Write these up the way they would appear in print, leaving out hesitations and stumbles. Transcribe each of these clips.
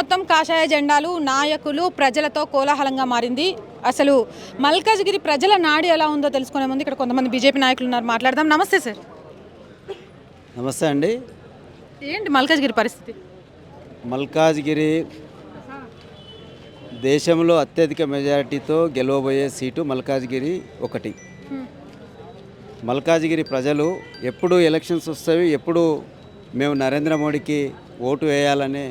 మొత్తం కాషాయ జెండాలు, నాయకులు, ప్రజలతో కోలాహలంగా మారింది. అసలు మల్కాజ్గిరి ప్రజల నాడి ఎలా ఉందో తెలుసుకునే ముందు ఇక్కడ కొంతమంది బీజేపీ నాయకులు ఉన్నారు, మాట్లాడదాం. నమస్తే సార్. నమస్తే అండి. ఏంటి మల్కాజ్గిరి పరిస్థితి? మల్కాజ్గిరి దేశంలో అత్యధిక మెజారిటీతో గెలవబోయే సీటు మల్కాజ్గిరి ఒకటి. మల్కాజ్గిరి ప్రజలు ఎప్పుడు ఎలక్షన్స్ వస్తాయి, ఎప్పుడు మేము నరేంద్ర మోడీకి ఓటు వేయాలనే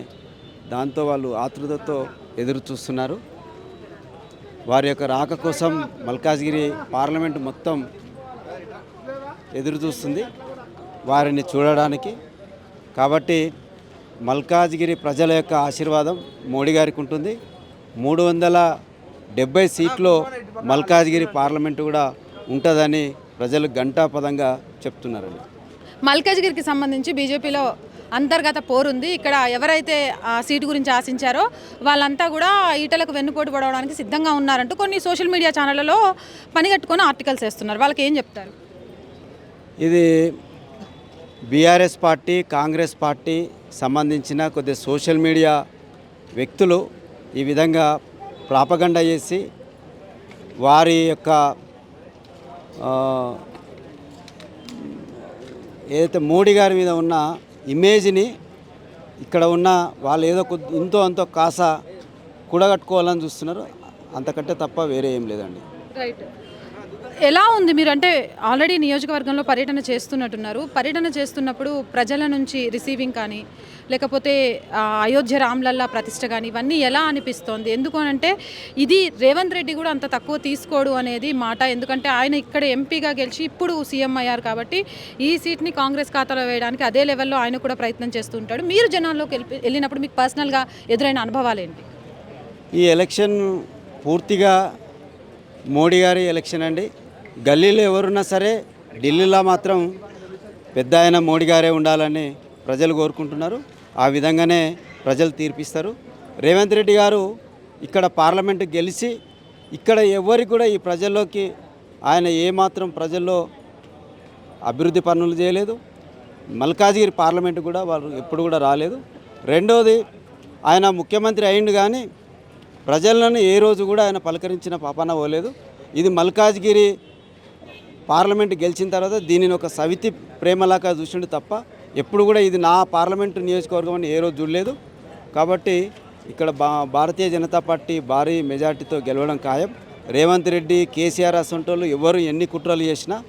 దాంతో వాళ్ళు ఆతృతతో ఎదురు చూస్తున్నారు. వారి యొక్క రాక కోసం మల్కాజ్గిరి పార్లమెంటు మొత్తం ఎదురు చూస్తుంది వారిని చూడడానికి. కాబట్టి మల్కాజ్గిరి ప్రజల యొక్క ఆశీర్వాదం మోడీ గారికి ఉంటుంది. 370 సీట్లో మల్కాజ్గిరి పార్లమెంటు కూడా ఉంటుందని ప్రజలు ఘంటాపదంగా చెప్తున్నారండి. మల్కాజ్గిరికి సంబంధించి బీజేపీలో అంతర్గత పోరుంది. ఇక్కడ ఎవరైతే ఆ సీటు గురించి ఆశించారో వాళ్ళంతా కూడా ఈటలకు వెన్నుపోటు పడవడానికి సిద్ధంగా ఉన్నారంటూ కొన్ని సోషల్ మీడియా ఛానళ్లలో పనిగట్టుకొని ఆర్టికల్స్ వేస్తున్నారు. వాళ్ళకి ఏం చెప్తారు? ఇది బీఆర్ఎస్ పార్టీ, కాంగ్రెస్ పార్టీ సంబంధించిన కొద్ది సోషల్ మీడియా వ్యక్తులు ఈ విధంగా ప్రాపగండా చేసి వారి యొక్క ఏదైతే మోడీ గారి మీద ఉన్న ఇమేజ్ని ఇక్కడ ఉన్న వాళ్ళు ఏదో ఇంతో అంతో కాస కూడగట్టుకోవాలని చూస్తున్నారు. అంతకంటే తప్ప వేరే ఏం లేదండి. రైట్. ఎలా ఉంది? మీరు అంటే ఆల్రెడీ నియోజకవర్గంలో పర్యటన చేస్తున్నట్టున్నారు. పర్యటన చేస్తున్నప్పుడు ప్రజల నుంచి రిసీవింగ్ కానీ లేకపోతే అయోధ్య రామ్లల్లా ప్రతిష్ట కానీ ఇవన్నీ ఎలా అనిపిస్తోంది? ఎందుకు అంటే ఇది రేవంత్ రెడ్డి కూడా అంత తక్కువ తీసుకోడు అనేది మాట. ఎందుకంటే ఆయన ఇక్కడ ఎంపీగా గెలిచి ఇప్పుడు సీఎం అయ్యారు కాబట్టి ఈ సీట్ని కాంగ్రెస్ ఖాతాలో వేయడానికి అదే లెవెల్లో ఆయన కూడా ప్రయత్నం చేస్తూ ఉంటాడు. మీరు జనాల్లోకి వెళ్ళినప్పుడు మీకు పర్సనల్గా ఎదురైన అనుభవాలు ఏంటి? ఈ ఎలక్షన్ పూర్తిగా మోడీ గారి ఎలక్షన్ అండి. గల్లీలో ఎవరున్నా సరే ఢిల్లీలో మాత్రం పెద్ద ఆయన మోడీ గారే ఉండాలని ప్రజలు కోరుకుంటున్నారు. ఆ విధంగానే ప్రజలు తీర్పిస్తారు. రేవంత్ రెడ్డి గారు ఇక్కడ పార్లమెంటు గెలిచి ఇక్కడ ఎవరికి కూడా ఈ ప్రజల్లోకి ఆయన ఏమాత్రం ప్రజల్లో అభివృద్ధి పనులు చేయలేదు. మల్కాజ్గిరి పార్లమెంటు కూడా వాళ్ళు ఎప్పుడు కూడా రాలేదు. రెండోది, ఆయన ముఖ్యమంత్రి అయిండు కానీ ప్రజలను ఏ రోజు కూడా ఆయన పలకరించిన పాపాన పోలేదు. ఇది మల్కాజ్గిరి పార్లమెంటు గెలిచిన తర్వాత దీనిని ఒక సవితి ప్రేమలాగా చూసిండు తప్ప ఎప్పుడు కూడా ఇది నా పార్లమెంటు నియోజకవర్గం అని ఏ రోజు చూడలేదు. కాబట్టి ఇక్కడ భారతీయ జనతా పార్టీ భారీ మెజార్టీతో గెలవడం ఖాయం. రేవంత్ రెడ్డి, కేసీఆర్ అసంటోళ్ళు ఎవరు ఎన్ని కుట్రలు చేసినా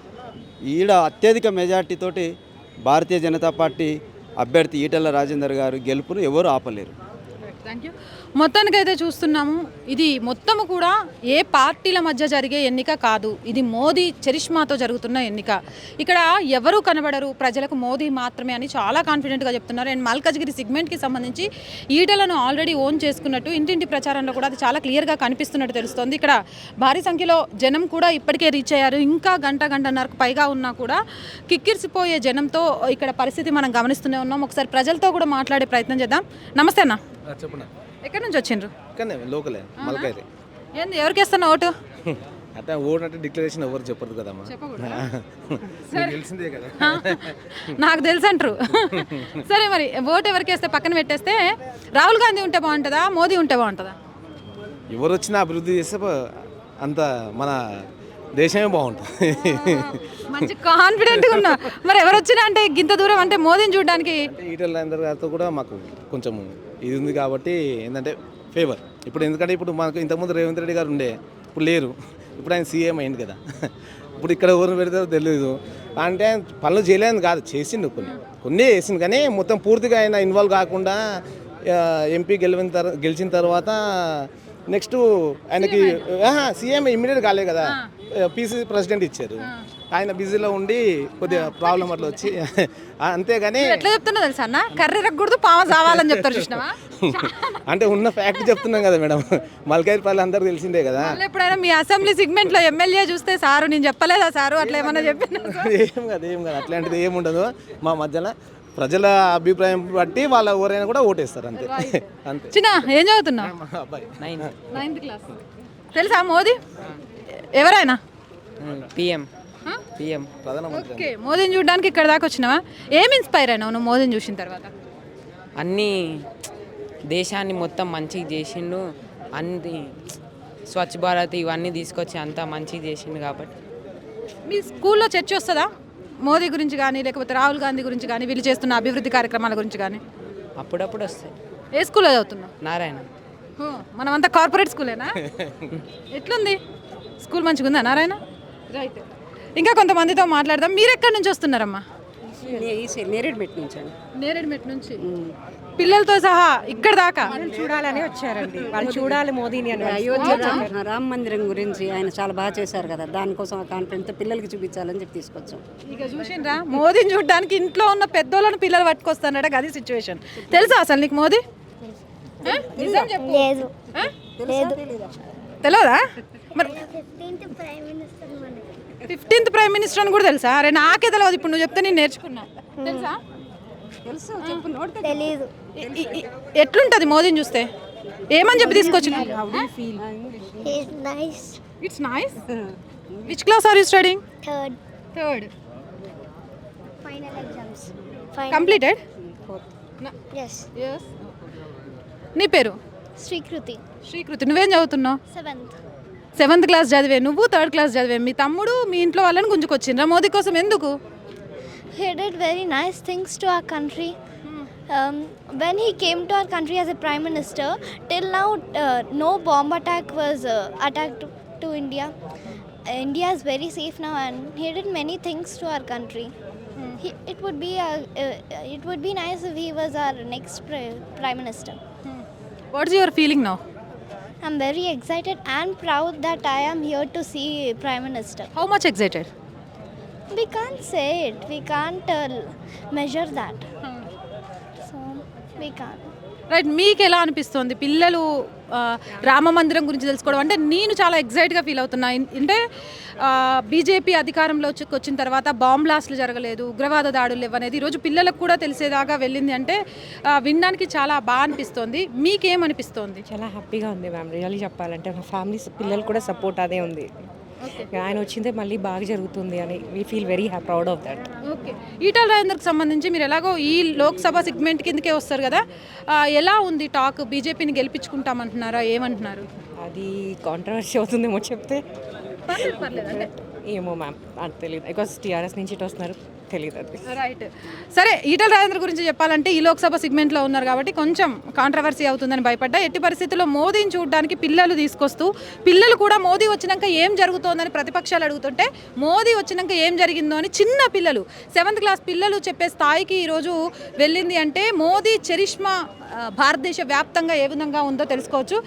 ఈడ అత్యధిక మెజార్టీతోటి భారతీయ జనతా పార్టీ అభ్యర్థి ఈటెల రాజేందర్ గారు గెలుపును ఎవరు ఆపలేరు. Thank you. మొత్తానికైతే చూస్తున్నాము, ఇది మొత్తము కూడా ఏ పార్టీల మధ్య జరిగే ఎన్నిక కాదు. ఇది మోదీ చరిష్మాతో జరుగుతున్న ఎన్నిక. ఇక్కడ ఎవరు కనబడరు, ప్రజలకు మోదీ మాత్రమే అని చాలా కాన్ఫిడెంట్గా చెప్తున్నారు. అండ్ మల్కాజ్గిరి సెగ్మెంట్కి సంబంధించి ఈటలను ఆల్రెడీ ఓన్ చేసుకున్నట్టు ఇంటింటి ప్రచారంలో కూడా అది చాలా క్లియర్గా కనిపిస్తున్నట్టు తెలుస్తోంది. ఇక్కడ భారీ సంఖ్యలో జనం కూడా ఇప్పటికే రీచ్ అయ్యారు. ఇంకా గంటన్నరకు పైగా ఉన్నా కూడా కిక్కిరిసిపోయే జనంతో ఇక్కడ పరిస్థితి మనం గమనిస్తూనే ఉన్నాం. ఒకసారి ప్రజలతో కూడా మాట్లాడే ప్రయత్నం చేద్దాం. నమస్తే అన్న. చెప్పండి. ఎక్కడి నుంచి వచ్చిండ్రు? ఇక్కడనే లోకలే మల్కాజ్గిరి. ఏంది, ఎవరికి వేస్తున్నా ఓటు? అంటే ఓటు అంటే డిక్లరేషన్ ఎవరు చెప్పదు కదమ్మా, తెలిసిందే కదా. నాకు తెలుసు అంటారు. సరే, మరి ఓటు ఎవరికి వేస్తే పక్కన పెట్టేస్తే రాహుల్ గాంధీ ఉంటే బాగుంటుందా, మోదీ ఉంటే బాగుంటుందా? ఎవరు వచ్చినా అభివృద్ధి చేస్తే అంత మన దేశమే బాగుంటుంది. మంచి కాన్ఫిడెంట్గా ఉన్నా. మరి ఎవరు వచ్చినా అంటే ఇంత దూరం అంటే మోదీని చూడడానికి ఈటెల రాజేందర్ గారితో కూడా మాకు కొంచెం ఇది ఉంది కాబట్టి ఏంటంటే ఫేవర్. ఇప్పుడు ఎందుకంటే ఇప్పుడు మనకు ఇంతకుముందు రేవంత్ రెడ్డి గారు ఉండే, ఇప్పుడు లేరు. ఇప్పుడు ఆయన సీఎం అయింది కదా. ఇప్పుడు ఇక్కడ ఎవరిని పెడతారో తెలియదు. అంటే పనులు చేయలేదు కాదు, చేసిండు కొన్ని చేసిండు కానీ మొత్తం పూర్తిగా ఆయన ఇన్వాల్వ్ కాకుండా ఎంపీ గెలిచిన తర్వాత నెక్స్ట్ ఆయనకి సీఎం ఇమ్మీడియట్ కాలేదు కదా, పీసీసీ ప్రెసిడెంట్ ఇచ్చారు. ఆయన బిజీలో ఉండి కొద్దిగా ప్రాబ్లం అట్లా వచ్చి అంతేగాని ఎట్లా చెప్తున్నా తెలుసా అన్న, కర్రీ రగ్గూడదు పామ చావాలని చెప్తారు చూసినావా? అంటే ఉన్న ఫ్యాక్ట్ చెప్తున్నాం కదా మేడం. మల్కాజ్గిరి పల్లె అందరూ తెలిసిందే కదా. ఎప్పుడైనా మీ అసెంబ్లీ సెగ్మెంట్ లో ఎమ్మెల్యే చూస్తే సారు నేను చెప్పలేదా సారు అట్లా ఏమన్నా చెప్పిన? ఏం కదా అట్లాంటిది ఏముండదు. మా మధ్యలో ప్రజల అభిప్రాయం బట్టి వాళ్ళ ఎవరైనా కూడా ఓటేస్తారు అంతే. అంతే. చిన్న ఏం చదువుతున్నా? అబ్బాయి 9th క్లాస్. తెలుసా మోదీ ఎవరైనా? పిఎం ప్రధానమంత్రి. ఓకే, మోదీని చూడడానికి ఇక్కడ దాకా వచ్చినావా? ఏం ఇన్స్పైర్ అయినావు నువ్వు మోదీని చూసిన తర్వాత? అన్నీ దేశాన్ని మొత్తం మంచిగా చేసిండు. అన్ని స్వచ్ఛ భారత్ ఇవన్నీ తీసుకొచ్చి అంతా మంచిగా చేసిండు కాబట్టి. మీ స్కూల్లో చర్చ వస్తుందా మోదీ గురించి కానీ లేకపోతే రాహుల్ గాంధీ గురించి కానీ వీళ్ళు చేస్తున్న అభివృద్ధి కార్యక్రమాల గురించి కానీ? అప్పుడప్పుడు వస్తాయి. ఏ స్కూల్లో చదువుతున్నావు? నారాయణ. మనమంతా కార్పొరేట్ స్కూలేనా? ఎట్లుంది స్కూల్? మంచిగా ఉందా నారాయణ? రైట్. ఇంకా కొంతమందితో మాట్లాడదాం. మీరు ఎక్కడి నుంచి వస్తున్నారమ్మా? నేరేడుమెట్ నుంచి అండి. నేరేడుమెట్ నుంచి పిల్లలతో సహా ఇక్కడ దాకా చూడాలని వచ్చారండి. వాళ్ళు చూడాలి మోదీని అని. అయోధ్య రామ మందిరం గురించి ఆయన చాలా బాగా చేశారు కదా, దానికోసం ఆ కాన్ఫిడెన్స్ పిల్లలకి చూపించాలని చెప్పి తీసుకొచ్చాం. ఇక చూసిండ్రా, మోదీని చూడడానికి ఇంట్లో ఉన్న పెద్దోళ్ళని పిల్లలు పట్టుకొస్తానట. అది సిచ్యువేషన్. తెలుసా అసలు నీకు మోదీ? నిజం చెప్పు. తెలియదా? మరి 15th ప్రైమ్ మినిస్టర్ అని కూడా తెలుసా? అరే నాకే తెలియదు, ఇప్పుడు నువ్వు చెప్తే నేను నేర్చుకున్నా. తెలుసా? తెలుసు, చెప్పు. నోట్ తెలీదు. ఎట్లుంటది మోదీని చూస్తే? ఏమని చెప్పి తీసుకొచ్చిన? He's nice. It's nice. Which class are you studying? Third. Final exams. Completed? Yes. yes. నీ పేరు? Srikruti. శ్రీకృతి. నువ్వేం చదువుతున్నావు? 7th. 7th క్లాస్ చదివే నువ్వు, 3rd క్లాస్ చదివే మీ తమ్ముడు మీ ఇంట్లో వాళ్ళని గుంజుకొచ్చిండ్రా మోదీ కోసం. ఎందుకు? He did very nice things to our country. When he came to our country as a prime minister, till now no bomb attack was attacked to India. India is very safe now, and he did many things to our country. It would be nice if he was our next prime minister. What's your feeling now? I'm very excited and proud that I am here to see prime minister. How much excited? We can't say it. We can't measure that. So we can't. Right. మీకు ఎలా అనిపిస్తుంది పిల్లలు రామ మందిరం గురించి తెలుసుకోవడం? అంటే నేను చాలా ఎగ్జైట్గా ఫీల్ అవుతున్నా. అంటే బీజేపీ అధికారంలో వచ్చిన తర్వాత బాంబ్ బ్లాస్ట్లు జరగలేదు, ఉగ్రవాద దాడులు ఇవ్వనేది ఈరోజు పిల్లలకు కూడా తెలిసేదాకా వెళ్ళింది. అంటే వినడానికి చాలా బాగా అనిపిస్తుంది. మీకేమనిపిస్తుంది? చాలా హ్యాపీగా ఉంది మ్యామ్. రియల్లీ చెప్పాలంటే మా ఫ్యామిలీ పిల్లలు కూడా సపోర్ట్ అదే ఉంది. ఆయన వచ్చిందే మళ్ళీ బాగా జరుగుతుంది అని we feel very proud of that. Okay. Etela రాజేందర్కి సంబంధించి మీరు ఎలాగో ఈ లోక్సభ సెగ్మెంట్ కిందకే వస్తారు కదా, ఎలా ఉంది టాక్? బీజేపీని గెలిపించుకుంటామంటున్నారా? ఏమంటున్నారు? అది కాంట్రవర్సీ అవుతుందేమో చెప్తే. పర్లేదు. ఏమో మ్యామ్, అది తెలియదు. బికాస్ టీఆర్ఎస్ నుంచి ఇటు వస్తున్నారు, తెలియదు అది. రైట్. సరే, ఈటల రాజేందర్ గురించి చెప్పాలంటే ఈ లోక్సభ సెగ్మెంట్లో ఉన్నారు కాబట్టి కొంచెం కాంట్రవర్సీ అవుతుందని భయపడ్డా. ఎట్టి పరిస్థితుల్లో మోదీని చూడడానికి పిల్లలు తీసుకొస్తూ, పిల్లలు కూడా మోదీ వచ్చినాక ఏం జరుగుతోందని ప్రతిపక్షాలు అడుగుతుంటే మోదీ వచ్చినాక ఏం జరిగిందో అని చిన్న పిల్లలు 7th క్లాస్ పిల్లలు చెప్పే స్థాయికి ఈరోజు వెళ్ళింది. అంటే మోదీ చరిష్మా భారతదేశ వ్యాప్తంగా ఏ విధంగా ఉందో తెలుసుకోవచ్చు.